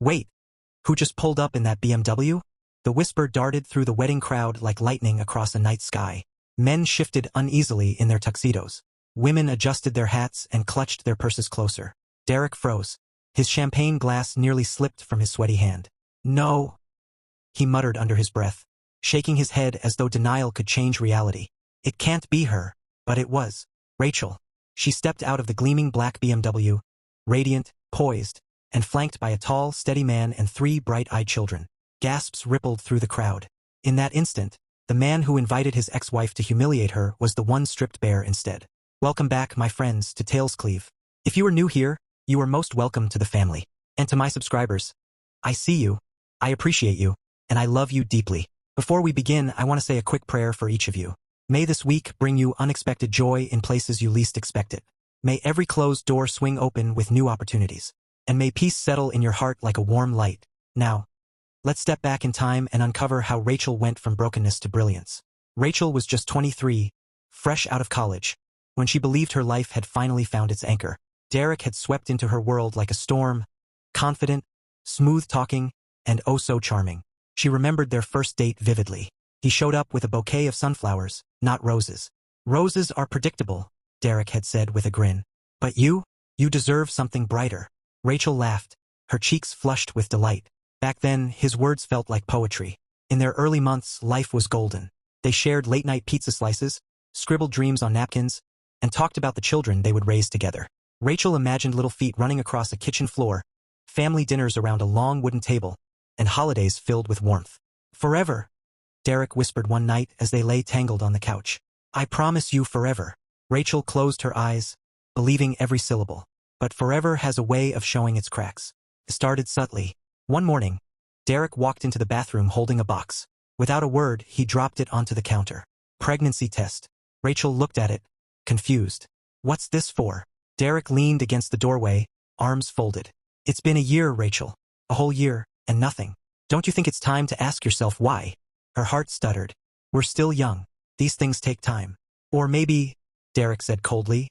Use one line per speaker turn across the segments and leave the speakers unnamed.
Wait, who just pulled up in that BMW? The whisper darted through the wedding crowd like lightning across a night sky. Men shifted uneasily in their tuxedos. Women adjusted their hats and clutched their purses closer. Derrick froze. His champagne glass nearly slipped from his sweaty hand. No, he muttered under his breath, shaking his head as though denial could change reality. It can't be her. But it was. Rachel. She stepped out of the gleaming black BMW, radiant, poised, and flanked by a tall, steady man and 3 bright-eyed children. Gasps rippled through the crowd. In that instant, the man who invited his ex-wife to humiliate her was the one stripped bare instead. Welcome back, my friends, to Talescleave. If you are new here, you are most welcome to the family. And to my subscribers, I see you, I appreciate you, and I love you deeply. Before we begin, I want to say a quick prayer for each of you. May this week bring you unexpected joy in places you least expect it. May every closed door swing open with new opportunities. And may peace settle in your heart like a warm light. Now, let's step back in time and uncover how Rachel went from brokenness to brilliance. Rachel was just 23, fresh out of college, when she believed her life had finally found its anchor. Derrick had swept into her world like a storm, confident, smooth-talking, and oh so charming. She remembered their first date vividly. He showed up with a bouquet of sunflowers, not roses. Roses are predictable, Derrick had said with a grin. But you deserve something brighter. Rachel laughed, her cheeks flushed with delight. Back then, his words felt like poetry. In their early months, life was golden. They shared late-night pizza slices, scribbled dreams on napkins, and talked about the children they would raise together. Rachel imagined little feet running across a kitchen floor, family dinners around a long wooden table, and holidays filled with warmth. Forever, Derrick whispered one night as they lay tangled on the couch. I promise you forever. Rachel closed her eyes, believing every syllable. But forever has a way of showing its cracks. It started subtly. One morning, Derrick walked into the bathroom holding a box. Without a word, he dropped it onto the counter. Pregnancy test. Rachel looked at it, confused. What's this for? Derrick leaned against the doorway, arms folded. It's been a year, Rachel. A whole year, and nothing. Don't you think it's time to ask yourself why? Her heart stuttered. We're still young. These things take time. Or maybe, Derrick said coldly,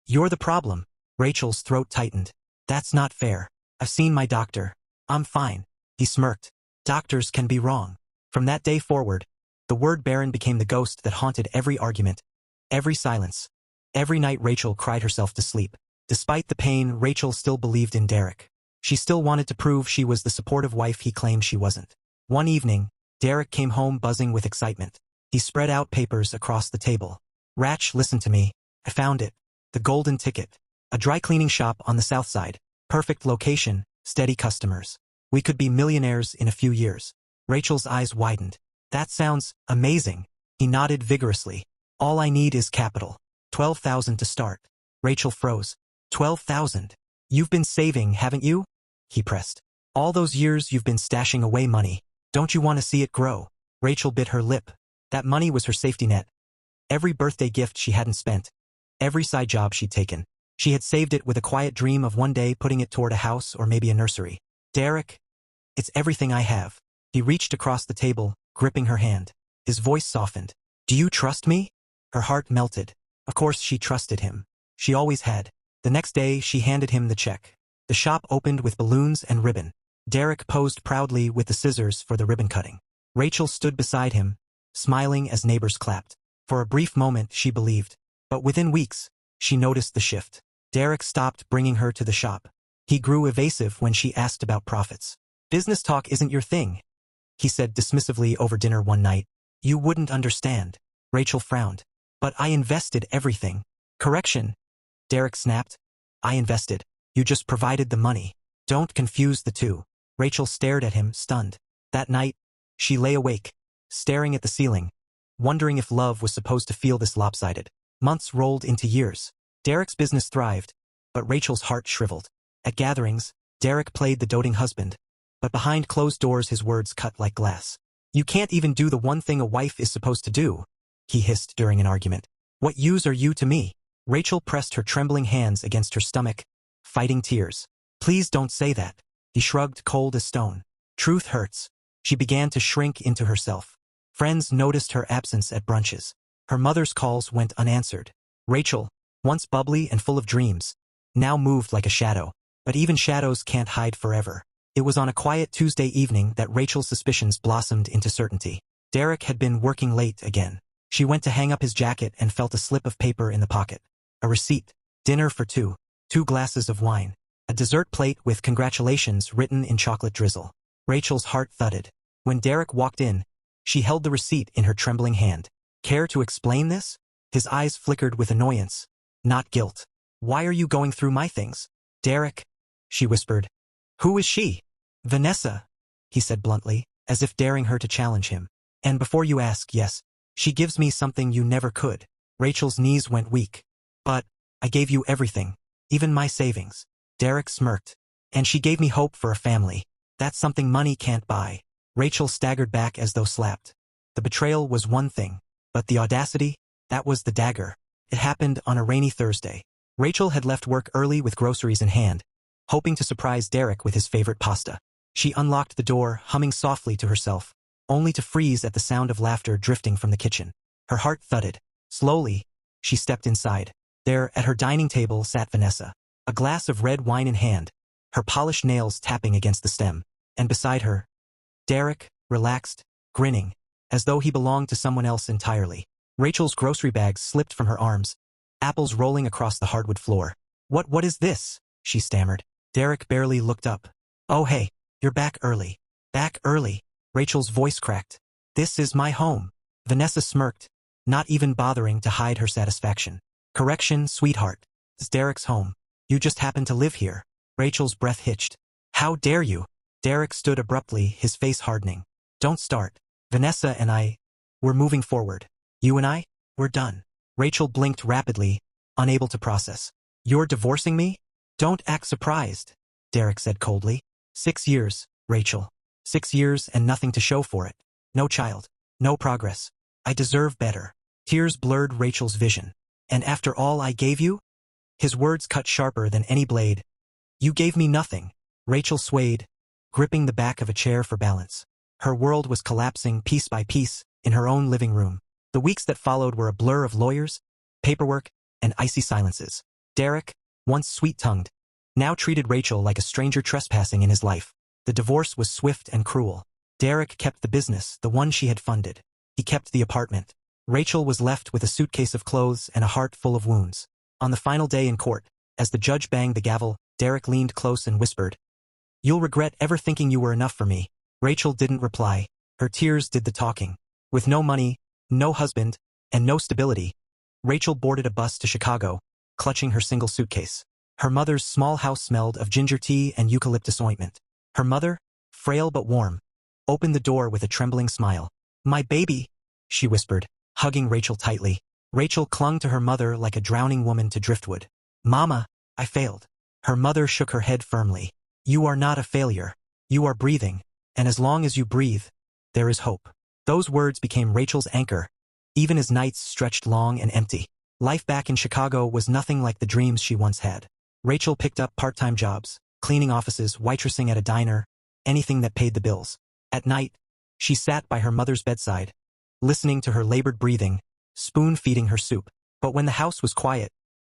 you're the problem. Rachel's throat tightened. That's not fair. I've seen my doctor. I'm fine. He smirked. Doctors can be wrong. From that day forward, the word barren became the ghost that haunted every argument, every silence. Every night Rachel cried herself to sleep. Despite the pain, Rachel still believed in Derrick. She still wanted to prove she was the supportive wife he claimed she wasn't. One evening, Derrick came home buzzing with excitement. He spread out papers across the table. Rach, listen to me. I found it. The golden ticket. A dry cleaning shop on the south side. Perfect location, steady customers. We could be millionaires in a few years. Rachel's eyes widened. That sounds amazing. He nodded vigorously. All I need is capital. 12,000 to start. Rachel froze. 12,000. You've been saving, haven't you? He pressed. All those years you've been stashing away money. Don't you want to see it grow? Rachel bit her lip. That money was her safety net. Every birthday gift she hadn't spent. Every side job she'd taken. She had saved it with a quiet dream of one day putting it toward a house or maybe a nursery. Derrick, it's everything I have. He reached across the table, gripping her hand. His voice softened. Do you trust me? Her heart melted. Of course she trusted him. She always had. The next day, she handed him the check. The shop opened with balloons and ribbon. Derrick posed proudly with the scissors for the ribbon cutting. Rachel stood beside him, smiling as neighbors clapped. For a brief moment, she believed. But within weeks, she noticed the shift. Derrick stopped bringing her to the shop. He grew evasive when she asked about profits. Business talk isn't your thing, he said dismissively over dinner one night. You wouldn't understand. Rachel frowned. But I invested everything. Correction, Derrick snapped. I invested. You just provided the money. Don't confuse the two. Rachel stared at him, stunned. That night, she lay awake, staring at the ceiling, wondering if love was supposed to feel this lopsided. Months rolled into years. Derrick's business thrived, but Rachel's heart shriveled. At gatherings, Derrick played the doting husband, but behind closed doors his words cut like glass. You can't even do the one thing a wife is supposed to do, he hissed during an argument. What use are you to me? Rachel pressed her trembling hands against her stomach, fighting tears. Please don't say that. He shrugged, cold as stone. Truth hurts. She began to shrink into herself. Friends noticed her absence at brunches. Her mother's calls went unanswered. Rachel, once bubbly and full of dreams, now moved like a shadow. But even shadows can't hide forever. It was on a quiet Tuesday evening that Rachel's suspicions blossomed into certainty. Derrick had been working late again. She went to hang up his jacket and felt a slip of paper in the pocket. A receipt. Dinner for two. 2 glasses of wine. A dessert plate with congratulations written in chocolate drizzle. Rachel's heart thudded. When Derrick walked in, she held the receipt in her trembling hand. Care to explain this? His eyes flickered with annoyance, not guilt. Why are you going through my things? Derrick, she whispered. Who is she? Vanessa, he said bluntly, as if daring her to challenge him. And before you ask, yes, she gives me something you never could. Rachel's knees went weak. But I gave you everything, even my savings. Derrick smirked. And she gave me hope for a family. That's something money can't buy. Rachel staggered back as though slapped. The betrayal was one thing, but the audacity, that was the dagger. It happened on a rainy Thursday. Rachel had left work early with groceries in hand, hoping to surprise Derrick with his favorite pasta. She unlocked the door, humming softly to herself, only to freeze at the sound of laughter drifting from the kitchen. Her heart thudded. Slowly, she stepped inside. There, at her dining table, sat Vanessa, a glass of red wine in hand, her polished nails tapping against the stem. And beside her, Derrick, relaxed, grinning, as though he belonged to someone else entirely. Rachel's grocery bags slipped from her arms, apples rolling across the hardwood floor. What is this? She stammered. Derrick barely looked up. Oh hey, you're back early. Back early. Rachel's voice cracked. This is my home. Vanessa smirked, not even bothering to hide her satisfaction. Correction, sweetheart. It's Derrick's home. You just happen to live here. Rachel's breath hitched. How dare you? Derrick stood abruptly, his face hardening. Don't start. Vanessa and we're moving forward. You and I? We're done. Rachel blinked rapidly, unable to process. You're divorcing me? Don't act surprised, Derrick said coldly. 6 years, Rachel. 6 years and nothing to show for it. No child. No progress. I deserve better. Tears blurred Rachel's vision. And after all I gave you? His words cut sharper than any blade. You gave me nothing. Rachel swayed, gripping the back of a chair for balance. Her world was collapsing piece by piece in her own living room. The weeks that followed were a blur of lawyers, paperwork, and icy silences. Derrick, once sweet-tongued, now treated Rachel like a stranger trespassing in his life. The divorce was swift and cruel. Derrick kept the business, the one she had funded. He kept the apartment. Rachel was left with a suitcase of clothes and a heart full of wounds. On the final day in court, as the judge banged the gavel, Derrick leaned close and whispered, "You'll regret ever thinking you were enough for me." Rachel didn't reply. Her tears did the talking. With no money, no husband, and no stability, Rachel boarded a bus to Chicago, clutching her single suitcase. Her mother's small house smelled of ginger tea and eucalyptus ointment. Her mother, frail but warm, opened the door with a trembling smile. "My baby," she whispered, hugging Rachel tightly. Rachel clung to her mother like a drowning woman to driftwood. "Mama, I failed." Her mother shook her head firmly. "You are not a failure. You are breathing, and as long as you breathe, there is hope." Those words became Rachel's anchor, even as nights stretched long and empty. Life back in Chicago was nothing like the dreams she once had. Rachel picked up part-time jobs, cleaning offices, waitressing at a diner, anything that paid the bills. At night, she sat by her mother's bedside, listening to her labored breathing, spoon-feeding her soup. But when the house was quiet,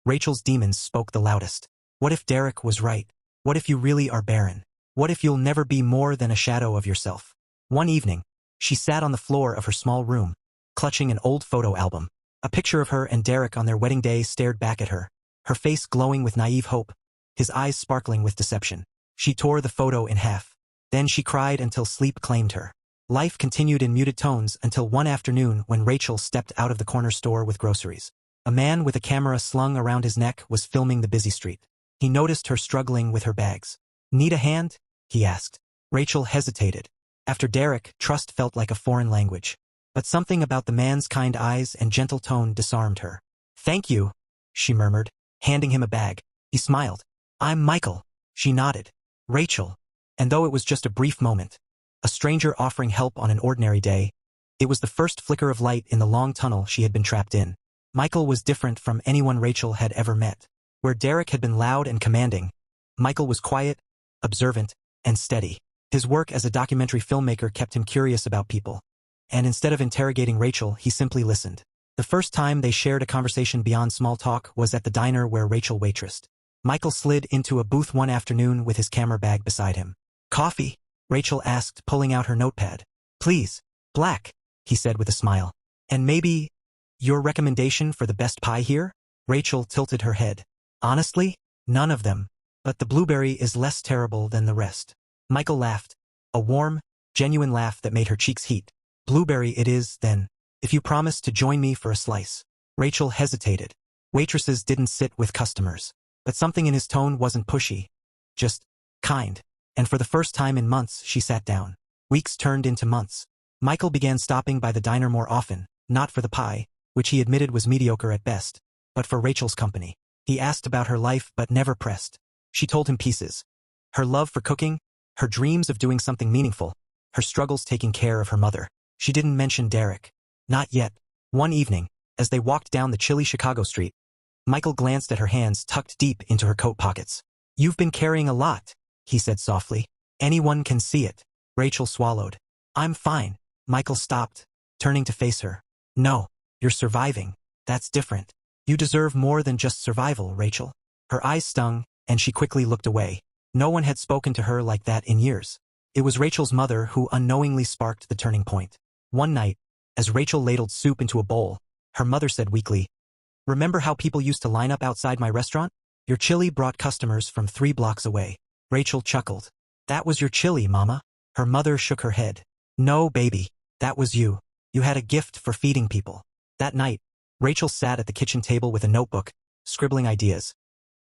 Rachel's demons spoke the loudest. What if Derrick was right? What if you really are barren? What if you'll never be more than a shadow of yourself? One evening, she sat on the floor of her small room, clutching an old photo album. A picture of her and Derrick on their wedding day stared back at her, her face glowing with naive hope, his eyes sparkling with deception. She tore the photo in half. Then she cried until sleep claimed her. Life continued in muted tones until one afternoon when Rachel stepped out of the corner store with groceries. A man with a camera slung around his neck was filming the busy street. He noticed her struggling with her bags. "Need a hand?" he asked. Rachel hesitated. After Derrick, trust felt like a foreign language. But something about the man's kind eyes and gentle tone disarmed her. "Thank you," she murmured, handing him a bag. He smiled. "I'm Michael." She nodded. "Rachel." And though it was just a brief moment, a stranger offering help on an ordinary day, it was the first flicker of light in the long tunnel she had been trapped in. Michael was different from anyone Rachel had ever met. Where Derrick had been loud and commanding, Michael was quiet, observant, and steady. His work as a documentary filmmaker kept him curious about people. And instead of interrogating Rachel, he simply listened. The first time they shared a conversation beyond small talk was at the diner where Rachel waitressed. Michael slid into a booth one afternoon with his camera bag beside him. Coffee? Rachel asked, pulling out her notepad. Please. Black, he said with a smile. And maybe your recommendation for the best pie here? Rachel tilted her head. Honestly, none of them. But the blueberry is less terrible than the rest. Michael laughed. A warm, genuine laugh that made her cheeks heat. Blueberry it is, then, if you promise to join me for a slice. Rachel hesitated. Waitresses didn't sit with customers. But something in his tone wasn't pushy. Just kind. And for the first time in months, she sat down. Weeks turned into months. Michael began stopping by the diner more often, not for the pie, which he admitted was mediocre at best, but for Rachel's company. He asked about her life but never pressed. She told him pieces. Her love for cooking, her dreams of doing something meaningful, her struggles taking care of her mother. She didn't mention Derrick. Not yet. One evening, as they walked down the chilly Chicago street, Michael glanced at her hands tucked deep into her coat pockets. You've been carrying a lot, he said softly. Anyone can see it. Rachel swallowed. I'm fine. Michael stopped, turning to face her. No, you're surviving. That's different. You deserve more than just survival, Rachel. Her eyes stung, and she quickly looked away. No one had spoken to her like that in years. It was Rachel's mother who unknowingly sparked the turning point. One night, as Rachel ladled soup into a bowl, her mother said weakly, Remember how people used to line up outside my restaurant? Your chili brought customers from 3 blocks away. Rachel chuckled. That was your chili, Mama. Her mother shook her head. No, baby. That was you. You had a gift for feeding people. That night, Rachel sat at the kitchen table with a notebook, scribbling ideas.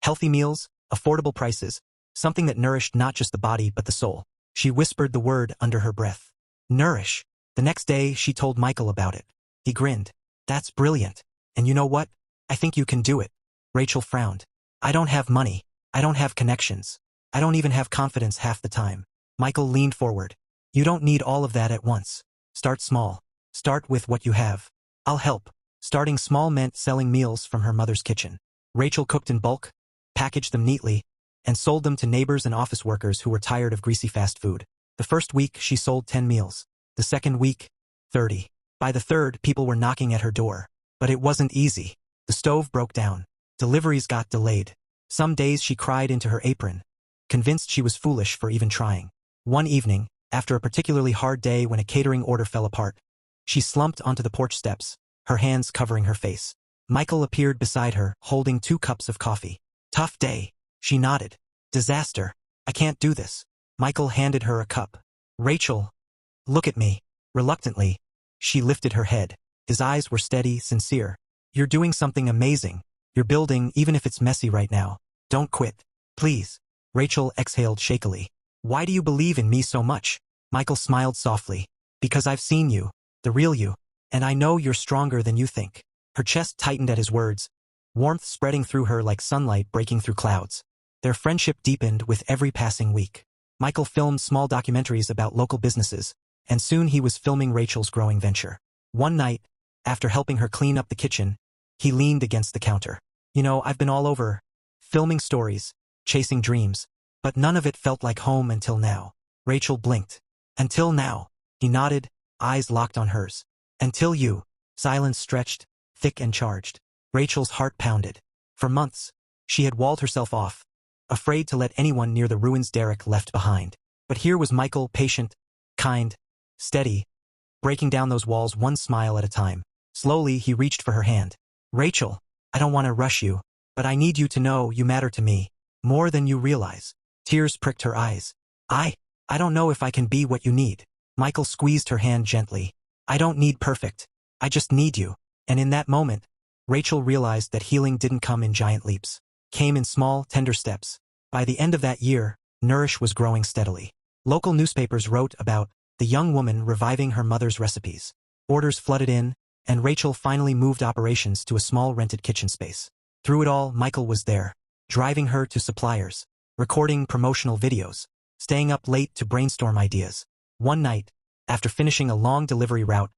Healthy meals, affordable prices, something that nourished not just the body but the soul. She whispered the word under her breath. Nourish. The next day, she told Michael about it. He grinned. That's brilliant. And you know what? I think you can do it. Rachel frowned. I don't have money. I don't have connections. I don't even have confidence half the time. Michael leaned forward. You don't need all of that at once. Start small. Start with what you have. I'll help. Starting small meant selling meals from her mother's kitchen. Rachel cooked in bulk, packaged them neatly, and sold them to neighbors and office workers who were tired of greasy fast food. The first week, she sold 10 meals. The second week, 30. By the third, people were knocking at her door. But it wasn't easy. The stove broke down. Deliveries got delayed. Some days she cried into her apron, convinced she was foolish for even trying. One evening, after a particularly hard day when a catering order fell apart, she slumped onto the porch steps, her hands covering her face. Michael appeared beside her, holding 2 cups of coffee. Tough day. She nodded. Disaster. I can't do this. Michael handed her a cup. Rachel, look at me. Reluctantly, she lifted her head. His eyes were steady, sincere. You're doing something amazing. You're building, even if it's messy right now. Don't quit. Please. Rachel exhaled shakily. Why do you believe in me so much? Michael smiled softly. Because I've seen you, the real you, and I know you're stronger than you think. Her chest tightened at his words, warmth spreading through her like sunlight breaking through clouds. Their friendship deepened with every passing week. Michael filmed small documentaries about local businesses, and soon he was filming Rachel's growing venture. One night, after helping her clean up the kitchen, he leaned against the counter. You know, I've been all over, filming stories, chasing dreams, but none of it felt like home until now. Rachel blinked. Until now. He nodded, eyes locked on hers. Until you. Silence stretched, thick and charged. Rachel's heart pounded. For months, she had walled herself off, afraid to let anyone near the ruins Derrick left behind. But here was Michael, patient, kind, steady, breaking down those walls one smile at a time. Slowly, he reached for her hand. Rachel, I don't want to rush you, but I need you to know you matter to me, more than you realize. Tears pricked her eyes. I don't know if I can be what you need. Michael squeezed her hand gently. I don't need perfect. I just need you. And in that moment, Rachel realized that healing didn't come in giant leaps. Came in small, tender steps. By the end of that year, Nourish was growing steadily. Local newspapers wrote about the young woman reviving her mother's recipes. Orders flooded in, and Rachel finally moved operations to a small rented kitchen space. Through it all, Michael was there, driving her to suppliers, recording promotional videos, staying up late to brainstorm ideas. One night, after finishing a long delivery route,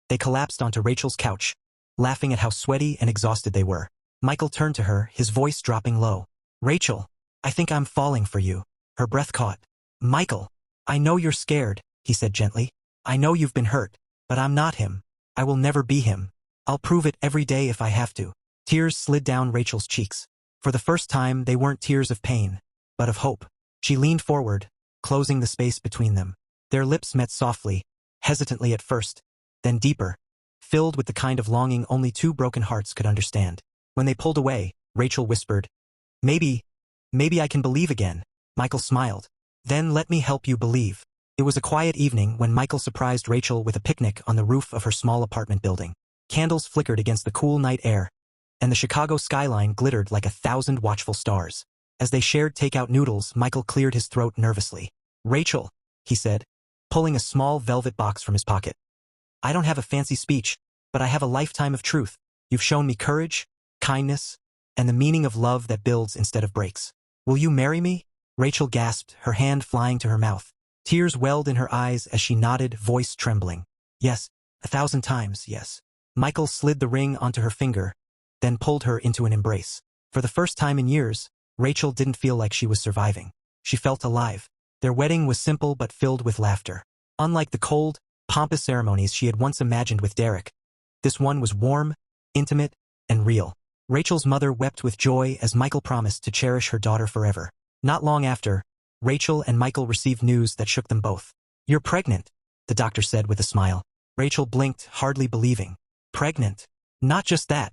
they collapsed onto Rachel's couch, laughing at how sweaty and exhausted they were. Michael turned to her, his voice dropping low. Rachel, I think I'm falling for you. Her breath caught. Michael, I know you're scared, he said gently. I know you've been hurt, but I'm not him. I will never be him. I'll prove it every day if I have to. Tears slid down Rachel's cheeks. For the first time, they weren't tears of pain, but of hope. She leaned forward, closing the space between them. Their lips met softly, hesitantly at first, then deeper, filled with the kind of longing only two broken hearts could understand. When they pulled away, Rachel whispered, maybe I can believe again. Michael smiled. Then let me help you believe. It was a quiet evening when Michael surprised Rachel with a picnic on the roof of her small apartment building. Candles flickered against the cool night air, and the Chicago skyline glittered like 1,000 watchful stars. As they shared takeout noodles, Michael cleared his throat nervously. Rachel, he said, pulling a small velvet box from his pocket. I don't have a fancy speech, but I have a lifetime of truth. You've shown me courage, kindness, and the meaning of love that builds instead of breaks. Will you marry me? Rachel gasped, her hand flying to her mouth. Tears welled in her eyes as she nodded, voice trembling. Yes, 1,000 times, yes. Michael slid the ring onto her finger, then pulled her into an embrace. For the first time in years, Rachel didn't feel like she was surviving. She felt alive. Their wedding was simple but filled with laughter. Unlike the cold, pompous ceremonies she had once imagined with Derrick, this one was warm, intimate, and real. Rachel's mother wept with joy as Michael promised to cherish her daughter forever. Not long after, Rachel and Michael received news that shook them both. You're pregnant, the doctor said with a smile. Rachel blinked, hardly believing. Pregnant? Not just that,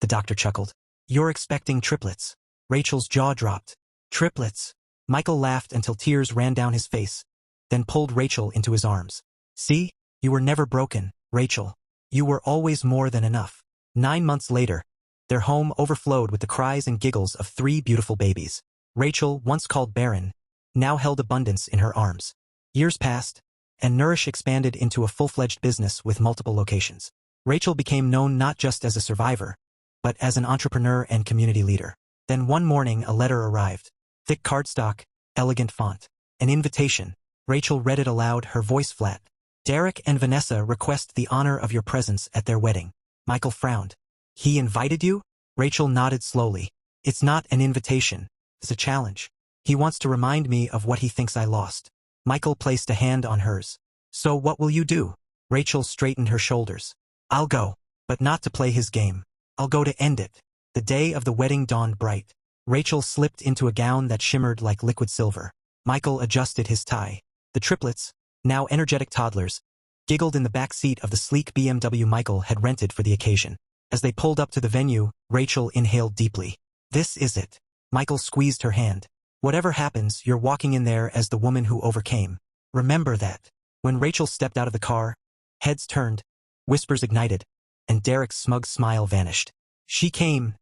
the doctor chuckled. You're expecting triplets. Rachel's jaw dropped. Triplets? Michael laughed until tears ran down his face, then pulled Rachel into his arms. See, you were never broken, Rachel. You were always more than enough. 9 months later, their home overflowed with the cries and giggles of 3 beautiful babies. Rachel, once called barren, now held abundance in her arms. Years passed, and Nourish expanded into a full-fledged business with multiple locations. Rachel became known not just as a survivor, but as an entrepreneur and community leader. Then one morning a letter arrived. Thick cardstock, elegant font. An invitation. Rachel read it aloud, her voice flat. Derrick and Vanessa request the honor of your presence at their wedding. Michael frowned. He invited you? Rachel nodded slowly. It's not an invitation. It's a challenge. He wants to remind me of what he thinks I lost. Michael placed a hand on hers. So what will you do? Rachel straightened her shoulders. I'll go, but not to play his game. I'll go to end it. The day of the wedding dawned bright. Rachel slipped into a gown that shimmered like liquid silver. Michael adjusted his tie. The triplets, now energetic toddlers, giggled in the back seat of the sleek BMW Michael had rented for the occasion. As they pulled up to the venue, Rachel inhaled deeply. This is it. Michael squeezed her hand. Whatever happens, you're walking in there as the woman who overcame. Remember that. When Rachel stepped out of the car, heads turned, whispers ignited, and Derrick's smug smile vanished. She came,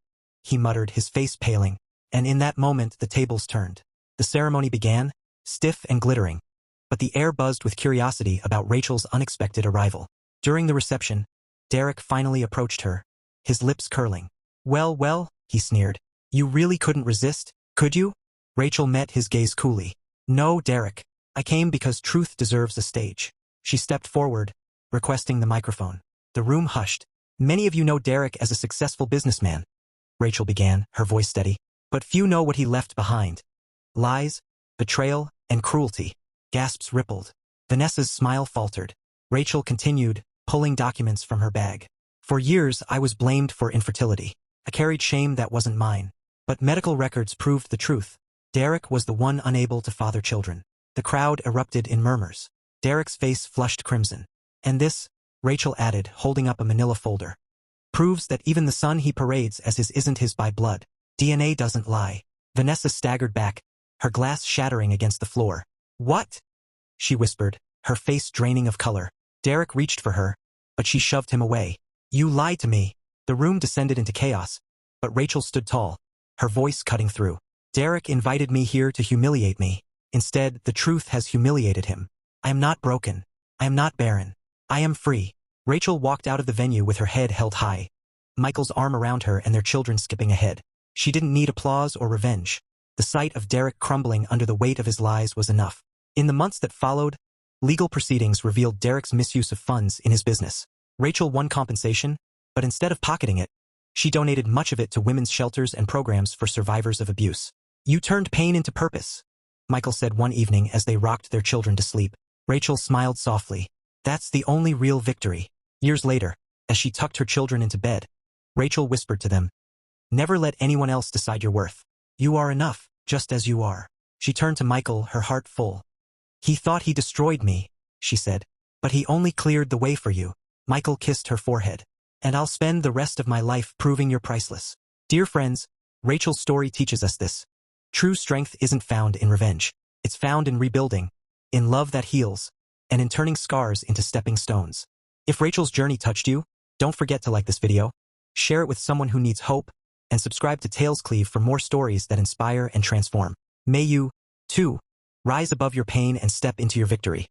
he muttered, his face paling, and in that moment the tables turned. The ceremony began, stiff and glittering, but the air buzzed with curiosity about Rachel's unexpected arrival. During the reception, Derrick finally approached her, his lips curling. Well, he sneered. You really couldn't resist, could you? Rachel met his gaze coolly. No, Derrick. I came because truth deserves a stage. She stepped forward, requesting the microphone. The room hushed. Many of you know Derrick as a successful businessman, Rachel began, her voice steady. But few know what he left behind. Lies, betrayal, and cruelty. Gasps rippled. Vanessa's smile faltered. Rachel continued, pulling documents from her bag. For years, I was blamed for infertility. I carried shame that wasn't mine. But medical records proved the truth. Derrick was the one unable to father children. The crowd erupted in murmurs. Derrick's face flushed crimson. And this, Rachel added, holding up a manila folder, proves that even the son he parades as his isn't his by blood. DNA doesn't lie. Vanessa staggered back, her glass shattering against the floor. What? She whispered, her face draining of color. Derrick reached for her, but she shoved him away. You lied to me. The room descended into chaos, but Rachel stood tall, her voice cutting through. Derrick invited me here to humiliate me. Instead, the truth has humiliated him. I am not broken. I am not barren. I am free. Rachel walked out of the venue with her head held high, Michael's arm around her and their children skipping ahead. She didn't need applause or revenge. The sight of Derrick crumbling under the weight of his lies was enough. In the months that followed, legal proceedings revealed Derrick's misuse of funds in his business. Rachel won compensation, but instead of pocketing it, she donated much of it to women's shelters and programs for survivors of abuse. You turned pain into purpose, Michael said one evening as they rocked their children to sleep. Rachel smiled softly. That's the only real victory. Years later, as she tucked her children into bed, Rachel whispered to them, never let anyone else decide your worth. You are enough, just as you are. She turned to Michael, her heart full. He thought he destroyed me, she said. But he only cleared the way for you. Michael kissed her forehead. And I'll spend the rest of my life proving you're priceless. Dear friends, Rachel's story teaches us this. True strength isn't found in revenge. It's found in rebuilding, in love that heals, and in turning scars into stepping stones. If Rachel's journey touched you, don't forget to like this video, share it with someone who needs hope, and subscribe to Tales Cleave for more stories that inspire and transform. May you, too, rise above your pain and step into your victory.